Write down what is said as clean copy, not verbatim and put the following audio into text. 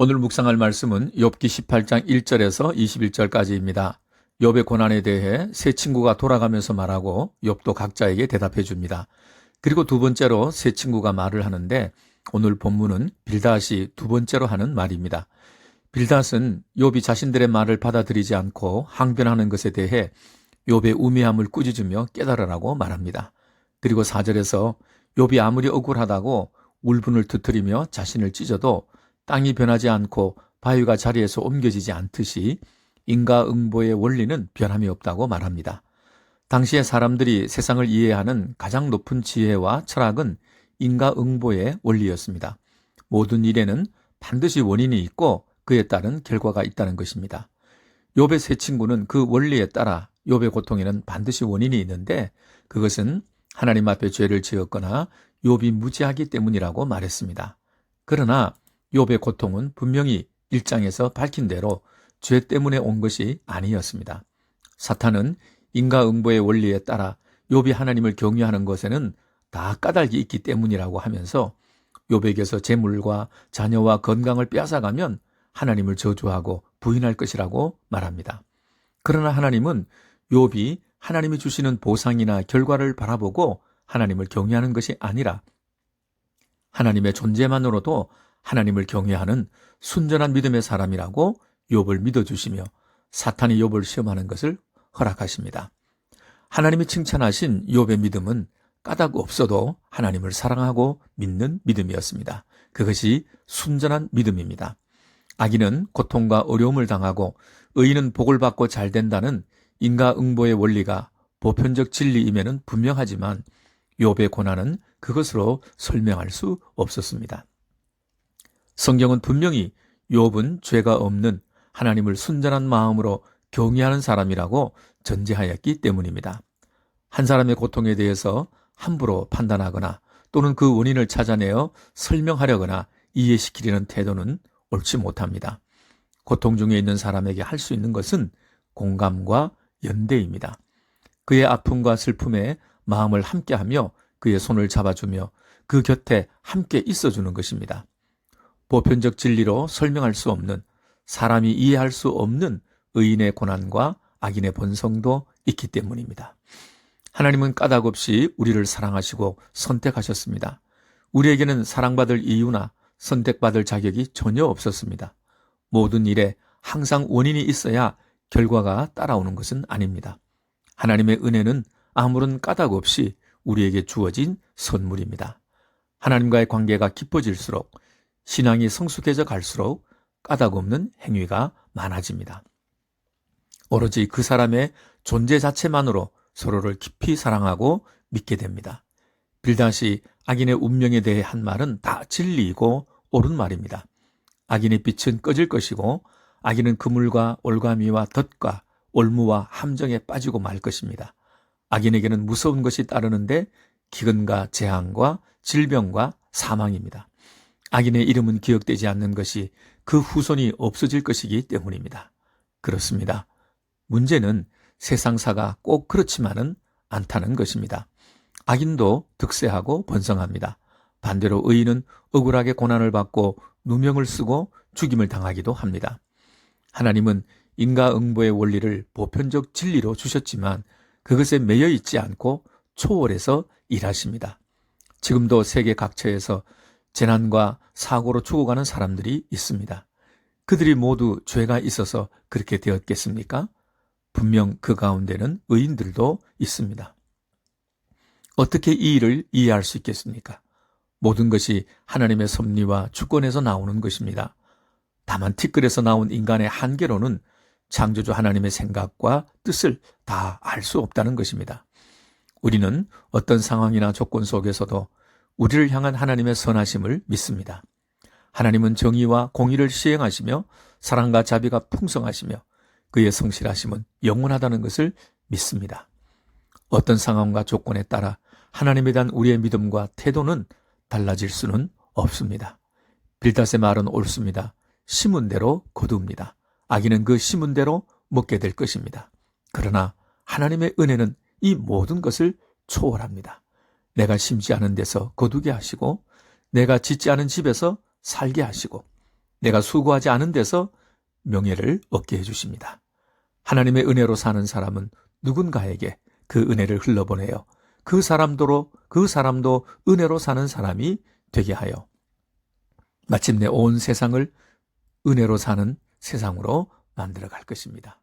오늘 묵상할 말씀은 욥기 18장 1절에서 21절까지입니다. 욥의 고난에 대해 세 친구가 돌아가면서 말하고 욥도 각자에게 대답해 줍니다. 그리고 두 번째로 세 친구가 말을 하는데 오늘 본문은 빌닷이 두 번째로 하는 말입니다. 빌닷은 욥이 자신들의 말을 받아들이지 않고 항변하는 것에 대해 욥의 우매함을 꾸짖으며 깨달으라고 말합니다. 그리고 4절에서 욥이 아무리 억울하다고 울분을 터뜨리며 자신을 찢어도 땅이 변하지 않고 바위가 자리에서 옮겨지지 않듯이 인과응보의 원리는 변함이 없다고 말합니다. 당시의 사람들이 세상을 이해하는 가장 높은 지혜와 철학은 인과응보의 원리였습니다. 모든 일에는 반드시 원인이 있고 그에 따른 결과가 있다는 것입니다. 욥의 세 친구는 그 원리에 따라 욥의 고통에는 반드시 원인이 있는데 그것은 하나님 앞에 죄를 지었거나 욥이 무지하기 때문이라고 말했습니다. 그러나 욥의 고통은 분명히 1장에서 밝힌 대로 죄 때문에 온 것이 아니었습니다. 사탄은 인과응보의 원리에 따라 욥이 하나님을 경외하는 것에는 다 까닭이 있기 때문이라고 하면서 욥에게서 재물과 자녀와 건강을 빼앗아가면 하나님을 저주하고 부인할 것이라고 말합니다. 그러나 하나님은 욥이 하나님이 주시는 보상이나 결과를 바라보고 하나님을 경외하는 것이 아니라 하나님의 존재만으로도 하나님을 경외하는 순전한 믿음의 사람이라고 욥을 믿어주시며 사탄이 욥을 시험하는 것을 허락하십니다. 하나님이 칭찬하신 욥의 믿음은 까닭 없어도 하나님을 사랑하고 믿는 믿음이었습니다. 그것이 순전한 믿음입니다. 악인은 고통과 어려움을 당하고 의인은 복을 받고 잘 된다는 인과응보의 원리가 보편적 진리임에는 분명하지만 욥의 고난은 그것으로 설명할 수 없었습니다. 성경은 분명히 욥은 죄가 없는 하나님을 순전한 마음으로 경외하는 사람이라고 전제하였기 때문입니다. 한 사람의 고통에 대해서 함부로 판단하거나 또는 그 원인을 찾아내어 설명하려거나 이해시키려는 태도는 옳지 못합니다. 고통 중에 있는 사람에게 할 수 있는 것은 공감과 연대입니다. 그의 아픔과 슬픔에 마음을 함께하며 그의 손을 잡아주며 그 곁에 함께 있어주는 것입니다. 보편적 진리로 설명할 수 없는, 사람이 이해할 수 없는 의인의 고난과 악인의 본성도 있기 때문입니다. 하나님은 까닭 없이 우리를 사랑하시고 선택하셨습니다. 우리에게는 사랑받을 이유나 선택받을 자격이 전혀 없었습니다. 모든 일에 항상 원인이 있어야 결과가 따라오는 것은 아닙니다. 하나님의 은혜는 아무런 까닭 없이 우리에게 주어진 선물입니다. 하나님과의 관계가 깊어질수록 신앙이 성숙해져 갈수록 까닭 없는 행위가 많아집니다. 오로지 그 사람의 존재 자체만으로 서로를 깊이 사랑하고 믿게 됩니다. 빌닷이 악인의 운명에 대해 한 말은 다 진리이고 옳은 말입니다. 악인의 빛은 꺼질 것이고 악인은 그물과 올가미와 덫과 올무와 함정에 빠지고 말 것입니다. 악인에게는 무서운 것이 따르는데 기근과 재앙과 질병과 사망입니다. 악인의 이름은 기억되지 않는 것이 그 후손이 없어질 것이기 때문입니다. 그렇습니다. 문제는 세상사가 꼭 그렇지만은 않다는 것입니다. 악인도 득세하고 번성합니다. 반대로 의인은 억울하게 고난을 받고 누명을 쓰고 죽임을 당하기도 합니다. 하나님은 인과응보의 원리를 보편적 진리로 주셨지만 그것에 매여 있지 않고 초월해서 일하십니다. 지금도 세계 각처에서 재난과 사고로 죽어가는 사람들이 있습니다. 그들이 모두 죄가 있어서 그렇게 되었겠습니까? 분명 그 가운데는 의인들도 있습니다. 어떻게 이 일을 이해할 수 있겠습니까? 모든 것이 하나님의 섭리와 주권에서 나오는 것입니다. 다만 티끌에서 나온 인간의 한계로는 창조주 하나님의 생각과 뜻을 다 알 수 없다는 것입니다. 우리는 어떤 상황이나 조건 속에서도 우리를 향한 하나님의 선하심을 믿습니다. 하나님은 정의와 공의를 시행하시며 사랑과 자비가 풍성하시며 그의 성실하심은 영원하다는 것을 믿습니다. 어떤 상황과 조건에 따라 하나님에 대한 우리의 믿음과 태도는 달라질 수는 없습니다. 빌닷의 말은 옳습니다. 심은 대로 거두입니다. 악인은 그 심은 대로 먹게 될 것입니다. 그러나 하나님의 은혜는 이 모든 것을 초월합니다. 내가 심지 않은 데서 거두게 하시고 내가 짓지 않은 집에서 살게 하시고 내가 수고하지 않은 데서 명예를 얻게 해주십니다. 하나님의 은혜로 사는 사람은 누군가에게 그 은혜를 흘러보내요. 그 사람도 은혜로 사는 사람이 되게 하여 마침내 온 세상을 은혜로 사는 세상으로 만들어 갈 것입니다.